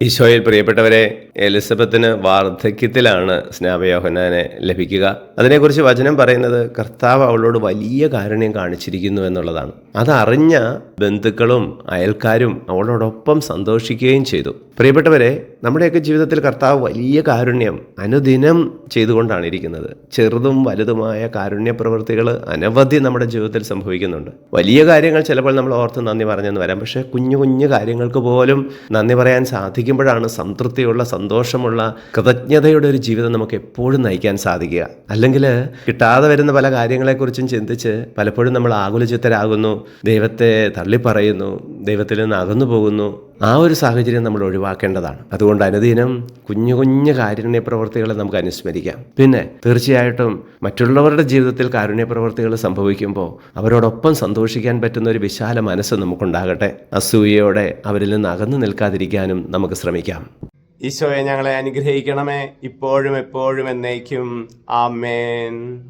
ഈശോയിൽ പ്രിയപ്പെട്ടവരെ, എലിസബത്തിന് വാർദ്ധക്യത്തിലാണ് സ്നാപയോഹന്നാനെ ലഭിക്കുക. അതിനെക്കുറിച്ച് വചനം പറയുന്നത് കർത്താവ് അവളോട് വലിയ കാരുണ്യം കാണിച്ചിരിക്കുന്നു എന്നുള്ളതാണ്. അതറിഞ്ഞ ബന്ധുക്കളും അയൽക്കാരും അവളോടൊപ്പം സന്തോഷിക്കുകയും ചെയ്തു. പ്രിയപ്പെട്ടവരെ, നമ്മുടെയൊക്കെ ജീവിതത്തിൽ കർത്താവ് വലിയ കാരുണ്യം അനുദിനം ചെയ്തുകൊണ്ടാണ് ഇരിക്കുന്നത്. ചെറുതും വലുതുമായ കാരുണ്യ പ്രവൃത്തികൾ അനവധി നമ്മുടെ ജീവിതത്തിൽ സംഭവിക്കുന്നുണ്ട്. വലിയ കാര്യങ്ങൾ ചിലപ്പോൾ നമ്മൾ ഓർത്ത് നന്ദി പറഞ്ഞെന്ന് വരാം. പക്ഷേ കുഞ്ഞു കുഞ്ഞു കാര്യങ്ങൾക്ക് പോലും നന്ദി പറയാൻ സാധിക്കുമ്പോഴാണ് സംതൃപ്തിയുള്ള, സന്തോഷമുള്ള, കൃതജ്ഞതയുടെ ഒരു ജീവിതം നമുക്ക് എപ്പോഴും നയിക്കാൻ സാധിക്കുക. അല്ലെങ്കിൽ കിട്ടാതെ വരുന്ന പല കാര്യങ്ങളെക്കുറിച്ചും ചിന്തിച്ച് പലപ്പോഴും നമ്മൾ ആകുലചിത്തരാകുന്നു, ദൈവത്തെ തള്ളിപ്പറയുന്നു, ദൈവത്തിൽ നിന്ന് അകന്നു പോകുന്നു. ആ ഒരു സാഹചര്യം നമ്മൾ ഒഴിവാക്കേണ്ടതാണ്. അതുകൊണ്ട് അനുദിനം കുഞ്ഞു കുഞ്ഞു കാരുണ്യ പ്രവർത്തികളെ നമുക്ക് അനുസ്മരിക്കാം. പിന്നെ തീർച്ചയായിട്ടും മറ്റുള്ളവരുടെ ജീവിതത്തിൽ കാരുണ്യ പ്രവർത്തികൾ സംഭവിക്കുമ്പോൾ അവരോടൊപ്പം സന്തോഷിക്കാൻ പറ്റുന്ന ഒരു വിശാല മനസ്സ് നമുക്കുണ്ടാകട്ടെ. അസൂയയോടെ അവരിൽ നിന്ന് അകന്നു നിൽക്കാതിരിക്കാനും നമുക്ക് ശ്രമിക്കാം. ഈശോയെ, ഞങ്ങളെ അനുഗ്രഹിക്കണമേ, ഇപ്പോഴും എപ്പോഴും എന്നേക്കും. ആമേൻ.